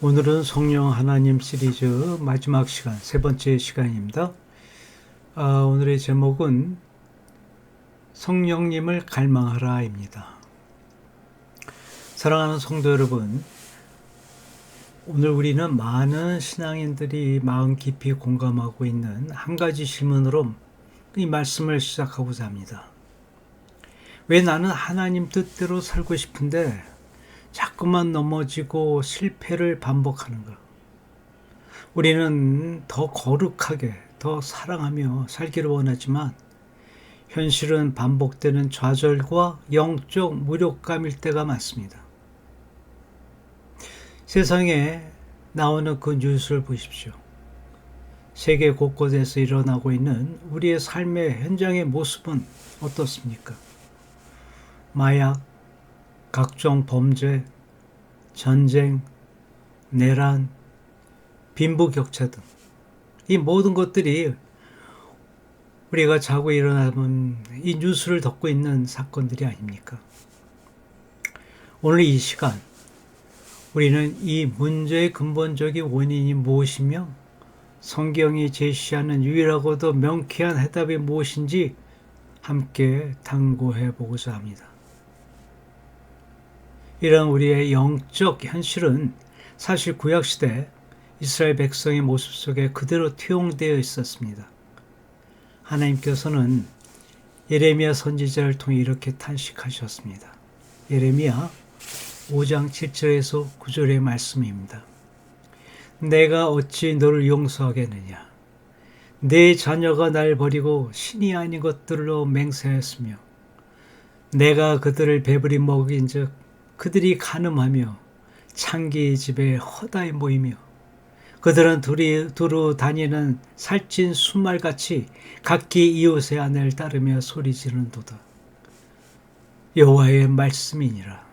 오늘은 성령 하나님 시리즈 마지막 시간, 세 번째 시간입니다. 오늘의 제목은 성령님을 갈망하라입니다. 사랑하는 성도 여러분, 오늘 우리는 많은 신앙인들이 마음 깊이 공감하고 있는 한 가지 질문으로 이 말씀을 시작하고자 합니다. 왜 나는 하나님 뜻대로 살고 싶은데 자꾸만 넘어지고 실패를 반복하는가? 우리는 더 거룩하게, 더 사랑하며 살기를 원하지만 현실은 반복되는 좌절과 영적 무력감일 때가 많습니다. 세상에 나오는 그 뉴스를 보십시오. 세계 곳곳에서 일어나고 있는 우리의 삶의 현장의 모습은 어떻습니까? 마약, 각종 범죄, 전쟁, 내란, 빈부격차 등 이 모든 것들이 우리가 자고 일어나면 이 뉴스를 덮고 있는 사건들이 아닙니까? 오늘 이 시간 우리는 이 문제의 근본적인 원인이 무엇이며 성경이 제시하는 유일하고도 명쾌한 해답이 무엇인지 함께 탐구해 보고자 합니다. 이런 우리의 영적 현실은 사실 구약시대 이스라엘 백성의 모습 속에 그대로 투영되어 있었습니다. 하나님께서는 예레미야 선지자를 통해 이렇게 탄식하셨습니다. 예레미야 5장 7절에서 9절의 말씀입니다. 내가 어찌 너를 용서하겠느냐? 내 자녀가 날 버리고 신이 아닌 것들로 맹세하였으며 내가 그들을 배불리 먹인즉 그들이 간음하며 창기 집에 허다히 모이며 그들은 두루 다니는 살찐 수말같이 각기 이웃의 아내를 따르며 소리지르는도다. 여호와의 말씀이니라.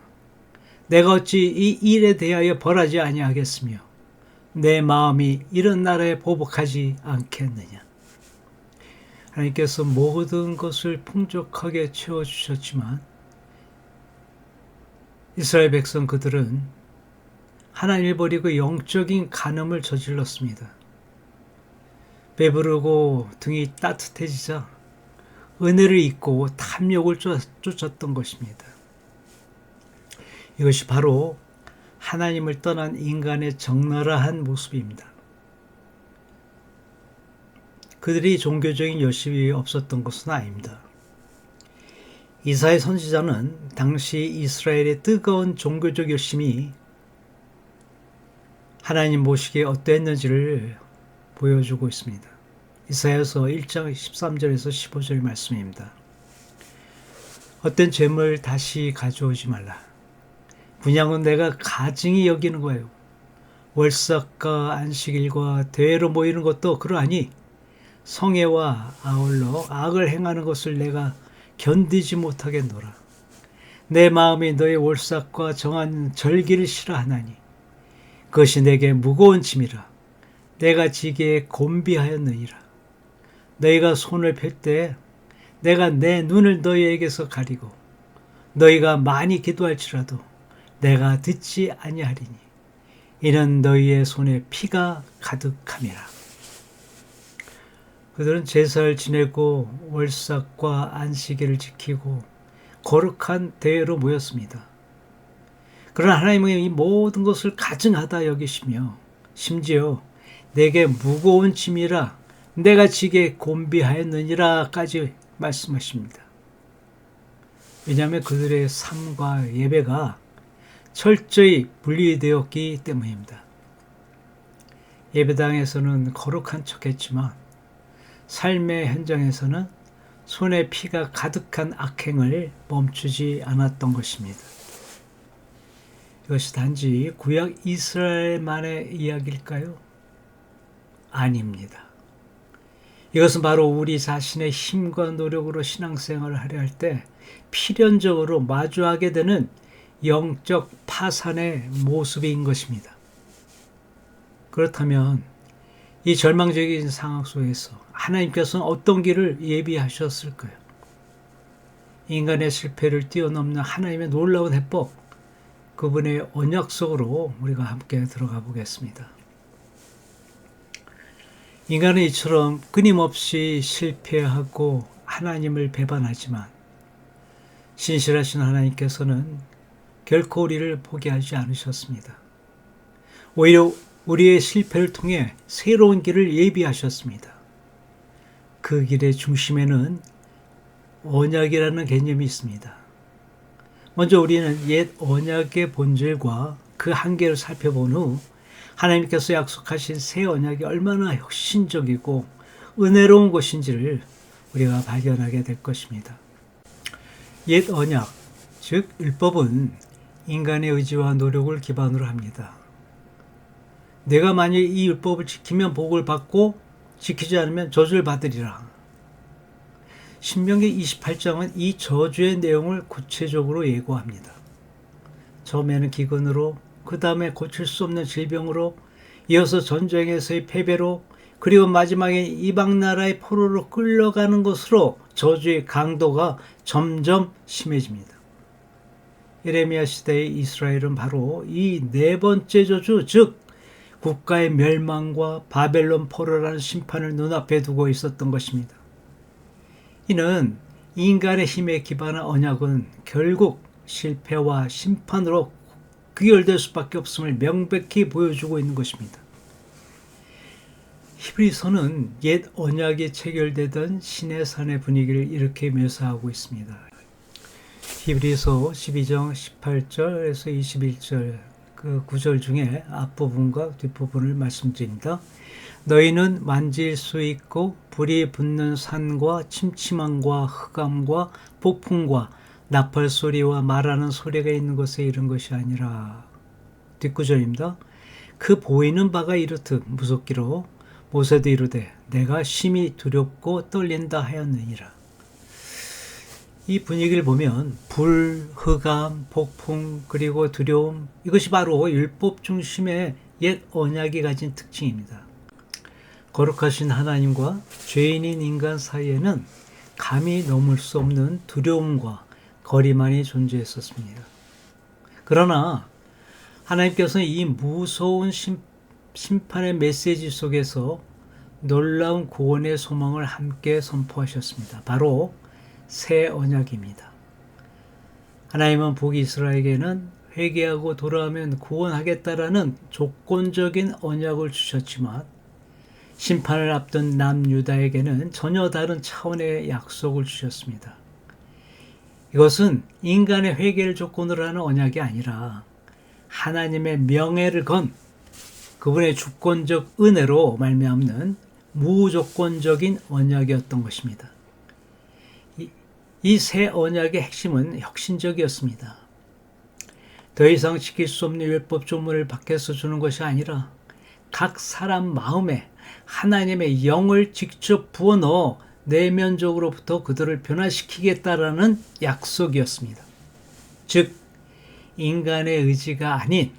내가 어찌 이 일에 대하여 벌하지 아니하겠으며 내 마음이 이런 나라에 보복하지 않겠느냐. 하나님께서 모든 것을 풍족하게 채워주셨지만 이스라엘 백성 그들은 하나님을 버리고 영적인 간음을 저질렀습니다. 배부르고 등이 따뜻해지자 은혜를 잊고 탐욕을 쫓았던 것입니다. 이것이 바로 하나님을 떠난 인간의 적나라한 모습입니다. 그들이 종교적인 열심이 없었던 것은 아닙니다. 이사야 선지자는 당시 이스라엘의 뜨거운 종교적 열심이 하나님 보시기에 어떠했는지를 보여주고 있습니다. 이사야서 1장 13절에서 15절 말씀입니다. 어떤 재물 다시 가져오지 말라. 분양은 내가 가증히 여기는 거예요. 월삭과 안식일과 대회로 모이는 것도 그러하니 성애와 아울러 악을 행하는 것을 내가 견디지 못하겠노라. 내 마음이 너의 월삭과 정한 절기를 싫어하나니 그것이 내게 무거운 짐이라. 내가 지기에 곤비하였느니라. 너희가 손을 펼 때 내가 내 눈을 너희에게서 가리고 너희가 많이 기도할지라도 내가 듣지 아니하리니 이는 너희의 손에 피가 가득함이라. 그들은 제사를 지내고 월삭과 안식일을 지키고 거룩한 대회로 모였습니다. 그러나 하나님은 이 모든 것을 가증하다 여기시며 심지어 내게 무거운 짐이라 내가 지게 곤비하였느니라까지 말씀하십니다. 왜냐하면 그들의 삶과 예배가 철저히 분리되었기 때문입니다. 예배당에서는 거룩한 척했지만 삶의 현장에서는 손에 피가 가득한 악행을 멈추지 않았던 것입니다. 이것이 단지 구약 이스라엘만의 이야기일까요? 아닙니다. 이것은 바로 우리 자신의 힘과 노력으로 신앙생활을 하려 할 때 필연적으로 마주하게 되는 영적 파산의 모습인 것입니다. 그렇다면 이 절망적인 상황 속에서 하나님께서는 어떤 길을 예비하셨을까요? 인간의 실패를 뛰어넘는 하나님의 놀라운 해법, 그분의 언약 속으로 우리가 함께 들어가 보겠습니다. 인간은 이처럼 끊임없이 실패하고 하나님을 배반하지만 신실하신 하나님께서는 결코 우리를 포기하지 않으셨습니다. 오히려 우리의 실패를 통해 새로운 길을 예비하셨습니다. 그 길의 중심에는 언약이라는 개념이 있습니다. 먼저 우리는 옛 언약의 본질과 그 한계를 살펴본 후 하나님께서 약속하신 새 언약이 얼마나 혁신적이고 은혜로운 것인지를 우리가 발견하게 될 것입니다. 옛 언약, 즉 율법은 인간의 의지와 노력을 기반으로 합니다. 내가 만약 이 율법을 지키면 복을 받고 지키지 않으면 저주를 받으리라. 신명기 28장은 이 저주의 내용을 구체적으로 예고합니다. 처음에는 기근으로, 그 다음에 고칠 수 없는 질병으로, 이어서 전쟁에서의 패배로, 그리고 마지막에 이방 나라의 포로로 끌려가는 것으로 저주의 강도가 점점 심해집니다. 예레미야 시대의 이스라엘은 바로 이 네 번째 저주, 즉 국가의 멸망과 바벨론 포로라는 심판을 눈앞에 두고 있었던 것입니다. 이는 인간의 힘에 기반한 언약은 결국 실패와 심판으로 귀결될 수밖에 없음을 명백히 보여주고 있는 것입니다. 히브리서는 옛 언약이 체결되던 시내산의 분위기를 이렇게 묘사하고 있습니다. 히브리서 12장 18절에서 21절 그 구절 중에 앞부분과 뒷부분을 말씀드립니다. 너희는 만질 수 있고 불이 붙는 산과 침침함과 흑암과 폭풍과 나팔 소리와 말하는 소리가 있는 곳에 이른 것이 아니라. 뒷구절입니다. 그 보이는 바가 이렇듯 무섭기로 모세도 이르되 내가 심히 두렵고 떨린다 하였느니라. 이 분위기를 보면 불, 흑암, 폭풍, 그리고 두려움, 이것이 바로 율법 중심의 옛 언약이 가진 특징입니다. 거룩하신 하나님과 죄인인 인간 사이에는 감히 넘을 수 없는 두려움과 거리만이 존재했었습니다. 그러나 하나님께서는 이 무서운 심판의 메시지 속에서 놀라운 구원의 소망을 함께 선포하셨습니다. 바로 새 언약입니다. 하나님은 북이스라엘에게는 회개하고 돌아오면 구원하겠다라는 조건적인 언약을 주셨지만 심판을 앞둔 남유다에게는 전혀 다른 차원의 약속을 주셨습니다. 이것은 인간의 회개를 조건으로 하는 언약이 아니라 하나님의 명예를 건 그분의 주권적 은혜로 말미암는 무조건적인 언약이었던 것입니다. 이 새 언약의 핵심은 혁신적이었습니다. 더 이상 지킬 수 없는 율법 조문을 밖에서 주는 것이 아니라 각 사람 마음에 하나님의 영을 직접 부어넣어 내면적으로부터 그들을 변화시키겠다라는 약속이었습니다. 즉 인간의 의지가 아닌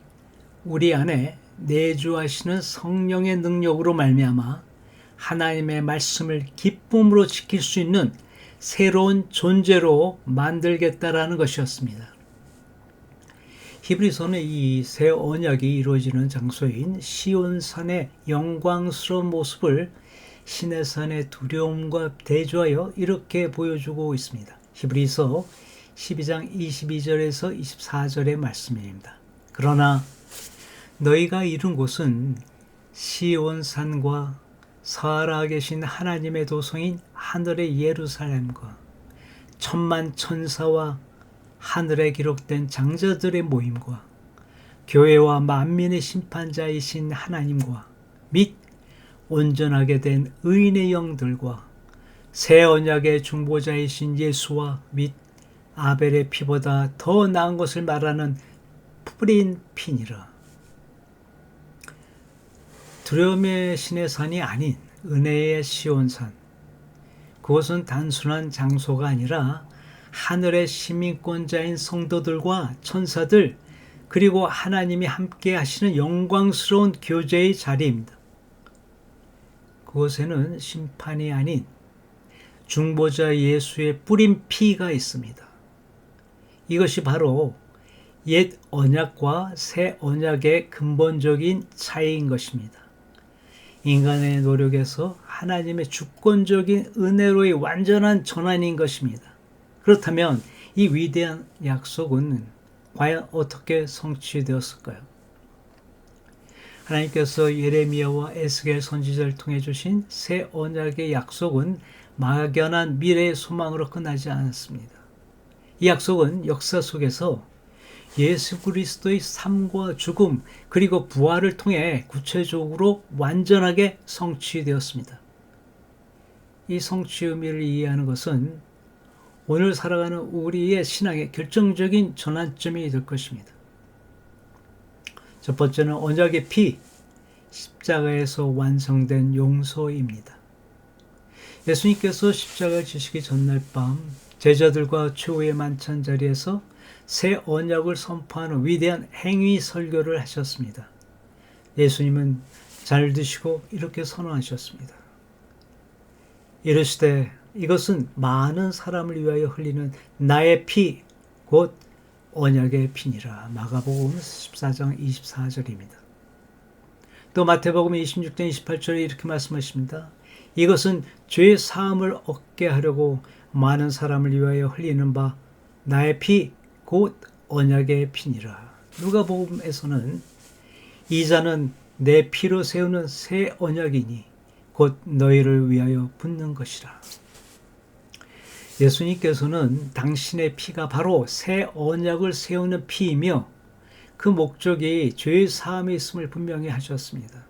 우리 안에 내주하시는 성령의 능력으로 말미암아 하나님의 말씀을 기쁨으로 지킬 수 있는 새로운 존재로 만들겠다라는 것이었습니다. 히브리서는 이 새 언약이 이루어지는 장소인 시온산의 영광스러운 모습을 시내산의 두려움과 대조하여 이렇게 보여주고 있습니다. 히브리서 12장 22절에서 24절의 말씀입니다. 그러나 너희가 이룬 곳은 시온산과 살아 계신 하나님의 도성인 하늘의 예루살렘과 천만 천사와 하늘에 기록된 장자들의 모임과 교회와 만민의 심판자이신 하나님과 및 온전하게 된 의인의 영들과 새 언약의 중보자이신 예수와 및 아벨의 피보다 더 나은 것을 말하는 뿌린 피니라. 두려움의 신의 산이 아닌 은혜의 시온산, 그것은 단순한 장소가 아니라 하늘의 시민권자인 성도들과 천사들, 그리고 하나님이 함께 하시는 영광스러운 교제의 자리입니다. 그곳에는 심판이 아닌 중보자 예수의 뿌린 피가 있습니다. 이것이 바로 옛 언약과 새 언약의 근본적인 차이인 것입니다. 인간의 노력에서 하나님의 주권적인 은혜로의 완전한 전환인 것입니다. 그렇다면 이 위대한 약속은 과연 어떻게 성취되었을까요? 하나님께서 예레미야와 에스겔 선지자를 통해 주신 새 언약의 약속은 막연한 미래의 소망으로 끝나지 않았습니다. 이 약속은 역사 속에서 예수 그리스도의 삶과 죽음 그리고 부활을 통해 구체적으로 완전하게 성취되었습니다. 이 성취 의미를 이해하는 것은 오늘 살아가는 우리의 신앙의 결정적인 전환점이 될 것입니다. 첫 번째는 언약의 피, 십자가에서 완성된 용서입니다. 예수님께서 십자가를 지시기 전날 밤 제자들과 최후의 만찬 자리에서 새 언약을 선포하는 위대한 행위 설교를 하셨습니다. 예수님은 잔을 드시고 이렇게 선언하셨습니다. 이르시되 이것은 많은 사람을 위하여 흘리는 나의 피, 곧 언약의 피니라. 마가복음 14장 24절입니다. 또 마태복음 26장 28절에 이렇게 말씀하십니다. 이것은 죄 사함을 얻게 하려고 많은 사람을 위하여 흘리는 바 나의 피, 곧 언약의 피니라. 누가복음에서는 이 잔은 내 피로 세우는 새 언약이니 곧 너희를 위하여 붓는 것이라. 예수님께서는 당신의 피가 바로 새 언약을 세우는 피이며 그 목적이 죄의 사함에 있음을 분명히 하셨습니다.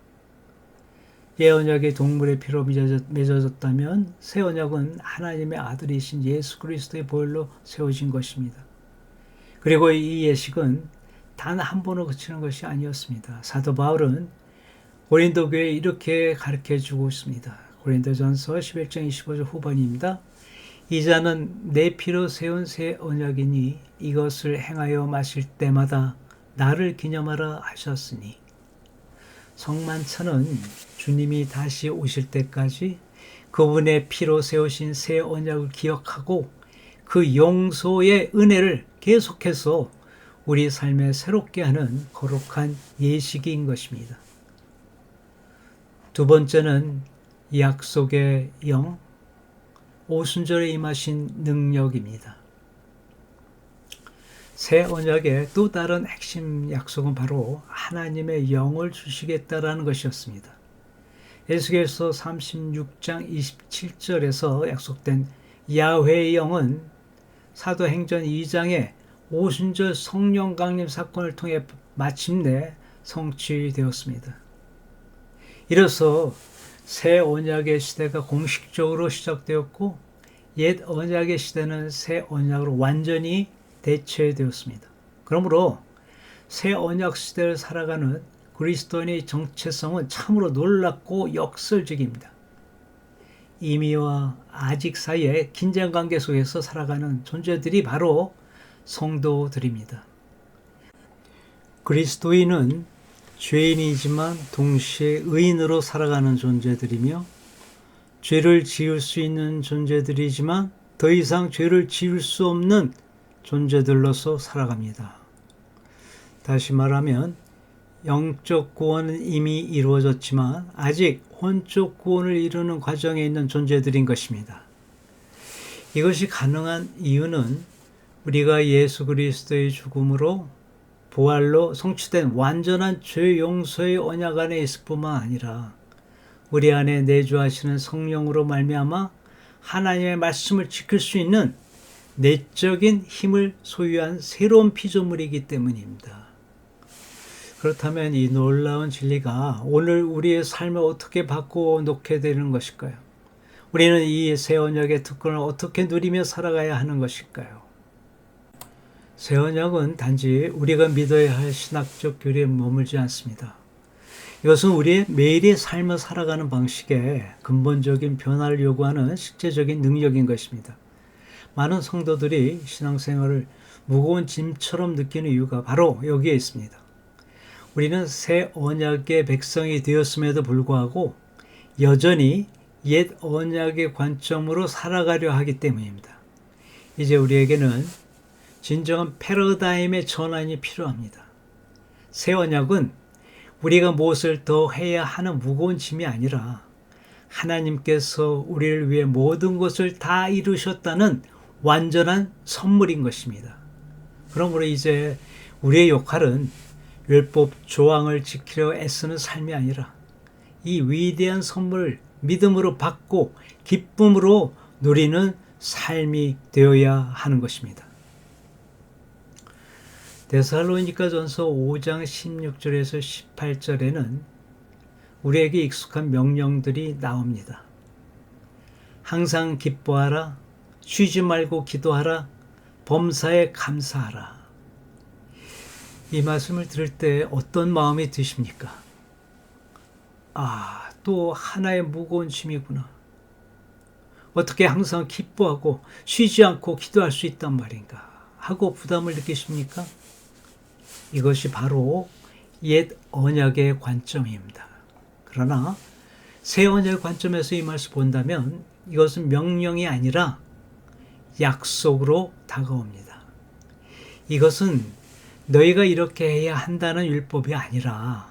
예언약이 동물의 피로 맺어졌다면 새 언약은 하나님의 아들이신 예수 그리스도의 보혈로 세워진 것입니다. 그리고 이 예식은 단 한 번으로 그치는 것이 아니었습니다. 사도 바울은 고린도 교회에 이렇게 가르쳐주고 있습니다. 고린도전서 11장 25절 후반입니다. 이 잔은 내 피로 세운 새 언약이니 이것을 행하여 마실 때마다 나를 기념하라 하셨으니, 성만찬은 주님이 다시 오실 때까지 그분의 피로 세우신 새 언약을 기억하고 그 용서의 은혜를 계속해서 우리 삶에 새롭게 하는 거룩한 예식인 것입니다. 두 번째는 약속의 영, 오순절에 임하신 능력입니다. 새 언약의 또 다른 핵심 약속은 바로 하나님의 영을 주시겠다라는 것이었습니다. 에스겔서 36장 27절에서 약속된 야훼의 영은 사도행전 2장의 오순절 성령 강림 사건을 통해 마침내 성취되었습니다. 이로써 새 언약의 시대가 공식적으로 시작되었고 옛 언약의 시대는 새 언약으로 완전히 대체되었습니다. 그러므로 새 언약 시대를 살아가는 그리스도인의 정체성은 참으로 놀랍고 역설적입니다. 이미와 아직 사이의 긴장관계 속에서 살아가는 존재들이 바로 성도들입니다. 그리스도인은 죄인이지만 동시에 의인으로 살아가는 존재들이며 죄를 지을 수 있는 존재들이지만 더 이상 죄를 지을 수 없는 존재들로서 살아갑니다. 다시 말하면 영적 구원은 이미 이루어졌지만 아직 혼적 구원을 이루는 과정에 있는 존재들인 것입니다. 이것이 가능한 이유는 우리가 예수 그리스도의 죽음으로 부활로 성취된 완전한 죄 용서의 언약 안에 있을 뿐만 아니라 우리 안에 내주하시는 성령으로 말미암아 하나님의 말씀을 지킬 수 있는 내적인 힘을 소유한 새로운 피조물이기 때문입니다. 그렇다면 이 놀라운 진리가 오늘 우리의 삶을 어떻게 바꾸어 놓게 되는 것일까요? 우리는 이 새 언약의 특권을 어떻게 누리며 살아가야 하는 것일까요? 새 언약은 단지 우리가 믿어야 할 신학적 교리에 머물지 않습니다. 이것은 우리의 매일의 삶을 살아가는 방식에 근본적인 변화를 요구하는 실제적인 능력인 것입니다. 많은 성도들이 신앙생활을 무거운 짐처럼 느끼는 이유가 바로 여기에 있습니다. 우리는 새 언약의 백성이 되었음에도 불구하고 여전히 옛 언약의 관점으로 살아가려 하기 때문입니다. 이제 우리에게는 진정한 패러다임의 전환이 필요합니다. 새 언약은 우리가 무엇을 더 해야 하는 무거운 짐이 아니라 하나님께서 우리를 위해 모든 것을 다 이루셨다는 완전한 선물인 것입니다. 그러므로 이제 우리의 역할은 율법 조항을 지키려 애쓰는 삶이 아니라 이 위대한 선물을 믿음으로 받고 기쁨으로 누리는 삶이 되어야 하는 것입니다. 데살로니가전서 5장 16절에서 18절에는 우리에게 익숙한 명령들이 나옵니다. 항상 기뻐하라, 쉬지 말고 기도하라, 범사에 감사하라. 이 말씀을 들을 때 어떤 마음이 드십니까? 또 하나의 무거운 짐이구나. 어떻게 항상 기뻐하고 쉬지 않고 기도할 수 있단 말인가 하고 부담을 느끼십니까? 이것이 바로 옛 언약의 관점입니다. 그러나 새 언약의 관점에서 이 말씀을 본다면 이것은 명령이 아니라 약속으로 다가옵니다. 이것은 너희가 이렇게 해야 한다는 율법이 아니라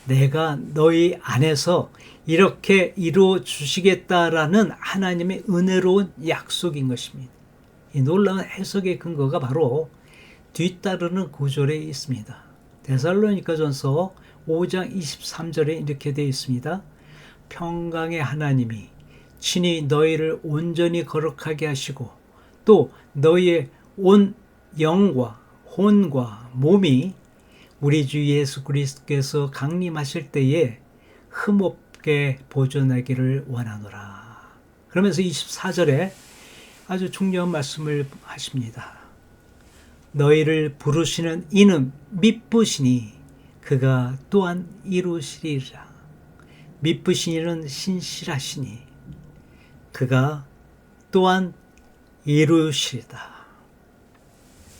내가 너희 안에서 이렇게 이루어 주시겠다라는 하나님의 은혜로운 약속인 것입니다. 이 놀라운 해석의 근거가 바로 뒤따르는 구절에 있습니다. 데살로니가전서 5장 23절에 이렇게 되어 있습니다. 평강의 하나님이 친히 너희를 온전히 거룩하게 하시고 또 너희의 온 영과 혼과 몸이 우리 주 예수 그리스도께서 강림하실 때에 흠없게 보존하기를 원하노라. 그러면서 24절에 아주 중요한 말씀을 하십니다. 너희를 부르시는 이는 미쁘시니 그가 또한 이루시리라. 미쁘신 이는 신실하시니 그가 또한 이루시리다.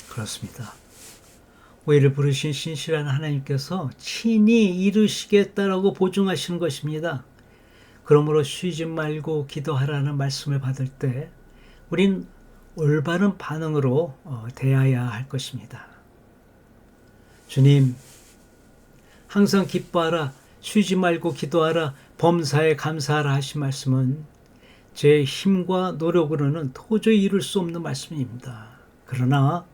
그렇습니다. 우리를 부르신 신실한 하나님께서 친히 이루시겠다라고 보증하시는 것입니다. 그러므로 쉬지 말고 기도하라는 말씀을 받을 때 우린 올바른 반응으로 대해야 할 것입니다. 주님, 항상 기뻐하라, 쉬지 말고 기도하라, 범사에 감사하라 하신 말씀은 제 힘과 노력으로는 도저히 이룰 수 없는 말씀입니다. 그러나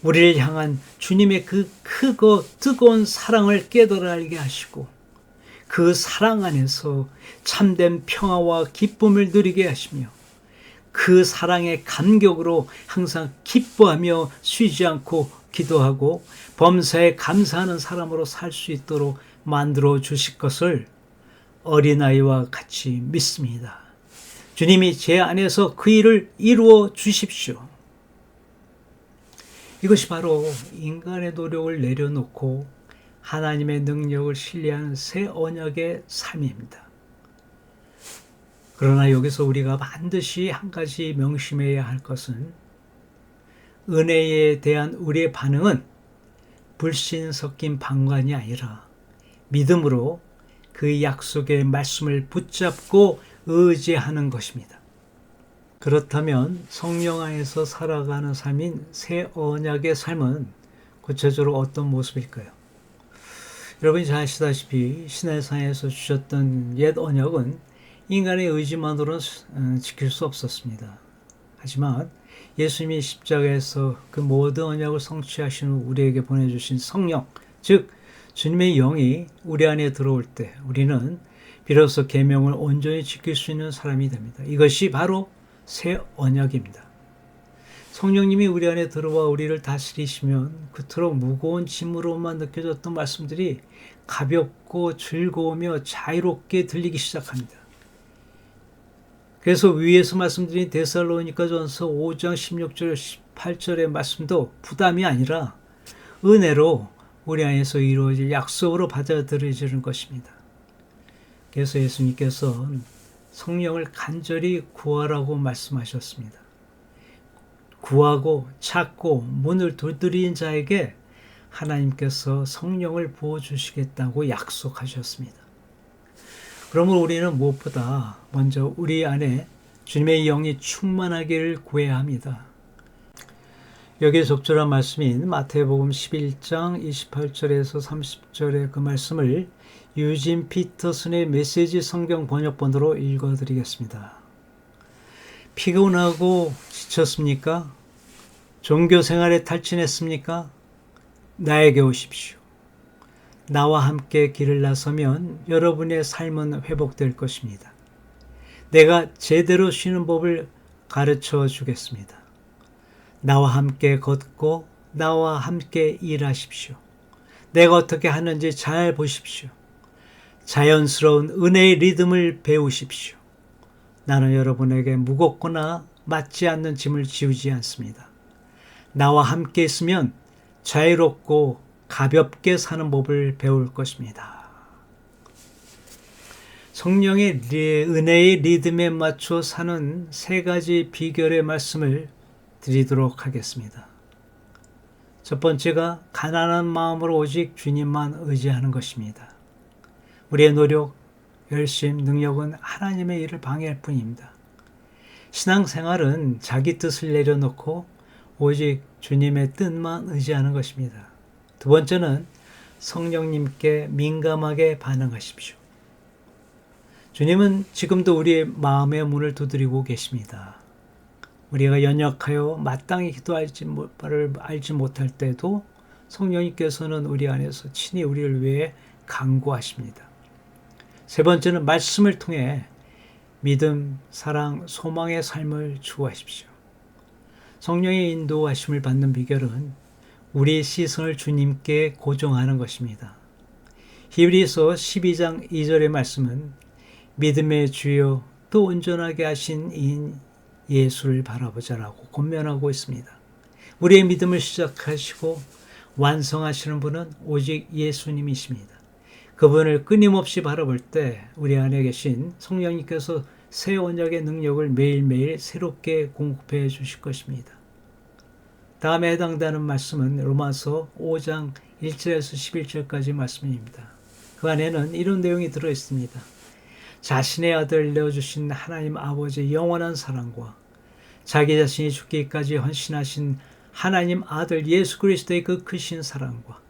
우리를 향한 주님의 그 크고 뜨거운 사랑을 깨달아 알게 하시고 그 사랑 안에서 참된 평화와 기쁨을 누리게 하시며 그 사랑의 감격으로 항상 기뻐하며 쉬지 않고 기도하고 범사에 감사하는 사람으로 살 수 있도록 만들어 주실 것을 어린아이와 같이 믿습니다. 주님이 제 안에서 그 일을 이루어 주십시오. 이것이 바로 인간의 노력을 내려놓고 하나님의 능력을 신뢰하는 새 언약의 삶입니다. 그러나 여기서 우리가 반드시 한 가지 명심해야 할 것은 은혜에 대한 우리의 반응은 불신 섞인 방관이 아니라 믿음으로 그 약속의 말씀을 붙잡고 의지하는 것입니다. 그렇다면 성령 안에서 살아가는 삶인 새 언약의 삶은 구체적으로 어떤 모습일까요? 여러분이 잘 아시다시피 시내산에서 주셨던 옛 언약은 인간의 의지만으로는 지킬 수 없었습니다. 하지만 예수님이 십자가에서 그 모든 언약을 성취하신 후 우리에게 보내주신 성령, 즉 주님의 영이 우리 안에 들어올 때 우리는 비로소 계명을 온전히 지킬 수 있는 사람이 됩니다. 이것이 바로 새 언약입니다. 성령님이 우리 안에 들어와 우리를 다스리시면 그토록 무거운 짐으로만 느껴졌던 말씀들이 가볍고 즐거우며 자유롭게 들리기 시작합니다. 그래서 위에서 말씀드린 데살로니가전서 5장 16절 18절의 말씀도 부담이 아니라 은혜로 우리 안에서 이루어질 약속으로 받아들여지는 것입니다. 그래서 예수님께서 성령을 간절히 구하라고 말씀하셨습니다. 구하고 찾고 문을 두드린 자에게 하나님께서 성령을 부어주시겠다고 약속하셨습니다. 그러므로 우리는 무엇보다 먼저 우리 안에 주님의 영이 충만하기를 구해야 합니다. 여기에 적절한 말씀인 마태복음 11장 28절에서 30절의 그 말씀을 유진 피터슨의 메시지 성경 번역본으로 읽어드리겠습니다. 피곤하고 지쳤습니까? 종교 생활에 탈진했습니까? 나에게 오십시오. 나와 함께 길을 나서면 여러분의 삶은 회복될 것입니다. 내가 제대로 쉬는 법을 가르쳐 주겠습니다. 나와 함께 걷고 나와 함께 일하십시오. 내가 어떻게 하는지 잘 보십시오. 자연스러운 은혜의 리듬을 배우십시오. 나는 여러분에게 무겁거나 맞지 않는 짐을 지우지 않습니다. 나와 함께 있으면 자유롭고 가볍게 사는 법을 배울 것입니다. 성령의 은혜의 리듬에 맞춰 사는 세 가지 비결의 말씀을 드리도록 하겠습니다. 첫 번째가 가난한 마음으로 오직 주님만 의지하는 것입니다. 우리의 노력, 열심, 능력은 하나님의 일을 방해할 뿐입니다. 신앙생활은 자기 뜻을 내려놓고 오직 주님의 뜻만 의지하는 것입니다. 두 번째는 성령님께 민감하게 반응하십시오. 주님은 지금도 우리의 마음의 문을 두드리고 계십니다. 우리가 연약하여 마땅히 기도할지 바를 알지 못할 때도 성령님께서는 우리 안에서 친히 우리를 위해 간구하십니다. 세 번째는 말씀을 통해 믿음, 사랑, 소망의 삶을 추구하십시오. 성령의 인도하심을 받는 비결은 우리의 시선을 주님께 고정하는 것입니다. 히브리서 12장 2절의 말씀은 믿음의 주요 또 온전하게 하신 이인 예수를 바라보자라고 권면하고 있습니다. 우리의 믿음을 시작하시고 완성하시는 분은 오직 예수님이십니다. 그분을 끊임없이 바라볼 때 우리 안에 계신 성령님께서 새 언약의 능력을 매일매일 새롭게 공급해 주실 것입니다. 다음에 해당되는 말씀은 로마서 5장 1절에서 11절까지 말씀입니다. 그 안에는 이런 내용이 들어있습니다. 자신의 아들을 내어주신 하나님 아버지의 영원한 사랑과 자기 자신이 죽기까지 헌신하신 하나님 아들 예수 그리스도의 그 크신 사랑과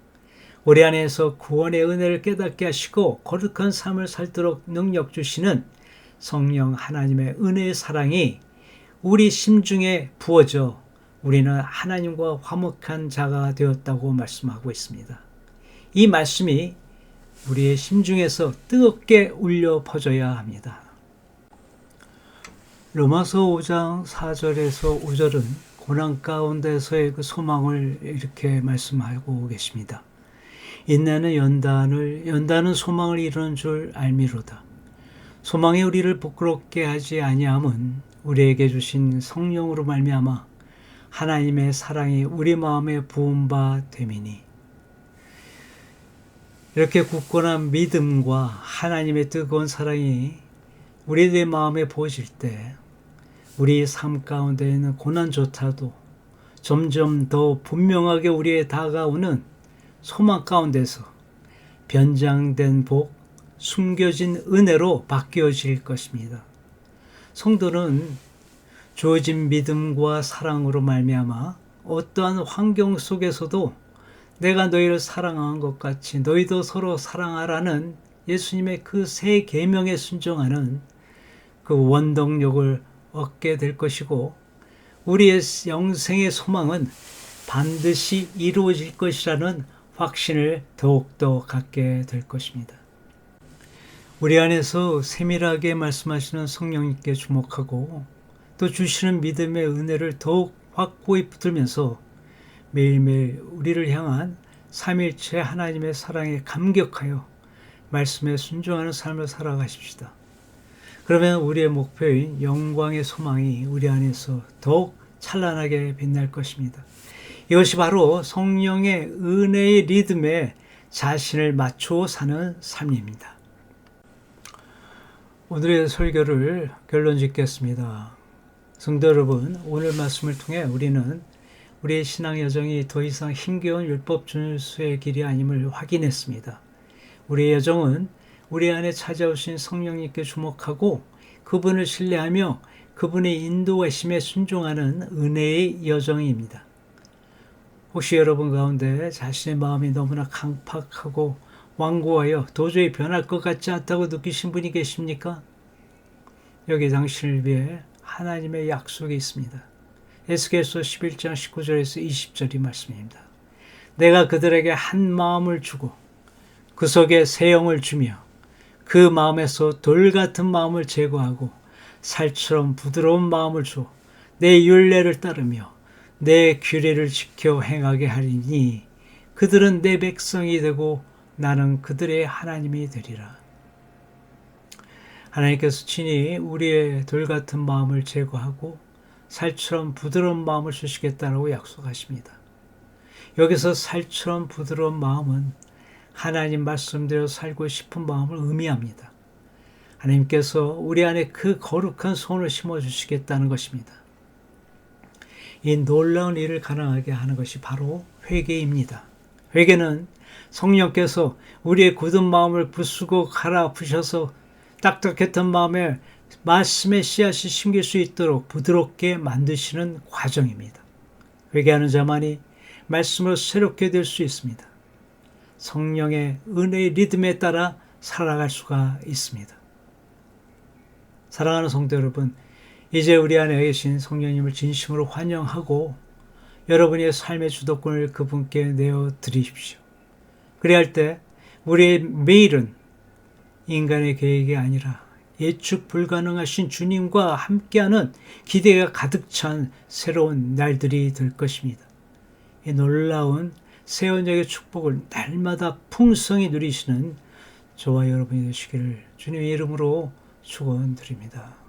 우리 안에서 구원의 은혜를 깨닫게 하시고 거룩한 삶을 살도록 능력 주시는 성령 하나님의 은혜의 사랑이 우리 심중에 부어져 우리는 하나님과 화목한 자가 되었다고 말씀하고 있습니다. 이 말씀이 우리의 심중에서 뜨겁게 울려 퍼져야 합니다. 로마서 5장 4절에서 5절은 고난 가운데서의 그 소망을 이렇게 말씀하고 계십니다. 인내는 연단은 소망을 이루는 줄 알미로다. 소망이 우리를 부끄럽게 하지 아니함은 우리에게 주신 성령으로 말미암아 하나님의 사랑이 우리 마음에 부은 바 됨이니. 이렇게 굳건한 믿음과 하나님의 뜨거운 사랑이 우리의 마음에 부어질 때 우리 삶 가운데 있는 고난조차도 점점 더 분명하게 우리에 다가오는 소망 가운데서 변장된 복, 숨겨진 은혜로 바뀌어질 것입니다. 성도는 주어진 믿음과 사랑으로 말미암아 어떠한 환경 속에서도 내가 너희를 사랑한 것 같이 너희도 서로 사랑하라는 예수님의 그 새 계명에 순종하는 그 원동력을 얻게 될 것이고 우리의 영생의 소망은 반드시 이루어질 것이라는 확신을 더욱더 갖게 될 것입니다. 우리 안에서 세밀하게 말씀하시는 성령님께 주목하고 또 주시는 믿음의 은혜를 더욱 확고히 붙들면서 매일매일 우리를 향한 삼일체 하나님의 사랑에 감격하여 말씀에 순종하는 삶을 살아가십시다. 그러면 우리의 목표인 영광의 소망이 우리 안에서 더욱 찬란하게 빛날 것입니다. 이것이 바로 성령의 은혜의 리듬에 자신을 맞추어 사는 삶입니다. 오늘의 설교를 결론 짓겠습니다. 성도 여러분, 오늘 말씀을 통해 우리는 우리의 신앙 여정이 더 이상 힘겨운 율법 준수의 길이 아님을 확인했습니다. 우리의 여정은 우리 안에 찾아오신 성령님께 주목하고 그분을 신뢰하며 그분의 인도하심에 순종하는 은혜의 여정입니다. 혹시 여러분 가운데 자신의 마음이 너무나 강팍하고 완고하여 도저히 변할 것 같지 않다고 느끼신 분이 계십니까? 여기 당신을 위해 하나님의 약속이 있습니다. 에스겔서 11장 19절에서 20절이 말씀입니다. 내가 그들에게 한 마음을 주고 그 속에 새 영을 주며 그 마음에서 돌 같은 마음을 제거하고 살처럼 부드러운 마음을 줘 내 율례를 따르며 내 규례를 지켜 행하게 하리니 그들은 내 백성이 되고 나는 그들의 하나님이 되리라. 하나님께서 친히 우리의 돌 같은 마음을 제거하고 살처럼 부드러운 마음을 주시겠다라고 약속하십니다. 여기서 살처럼 부드러운 마음은 하나님 말씀대로 살고 싶은 마음을 의미합니다. 하나님께서 우리 안에 그 거룩한 소원을 심어주시겠다는 것입니다. 이 놀라운 일을 가능하게 하는 것이 바로 회개입니다. 회개는 성령께서 우리의 굳은 마음을 부수고 갈아부셔서 딱딱했던 마음에 말씀의 씨앗이 심길 수 있도록 부드럽게 만드시는 과정입니다. 회개하는 자만이 말씀으로 새롭게 될 수 있습니다. 성령의 은혜의 리듬에 따라 살아갈 수가 있습니다. 사랑하는 성도 여러분, 이제 우리 안에 계신 성령님을 진심으로 환영하고 여러분의 삶의 주도권을 그분께 내어드리십시오. 그래야 할 때 우리의 매일은 인간의 계획이 아니라 예측 불가능하신 주님과 함께하는 기대가 가득 찬 새로운 날들이 될 것입니다. 이 놀라운 새 언약의 축복을 날마다 풍성히 누리시는 저와 여러분이 되시기를 주님의 이름으로 축원드립니다.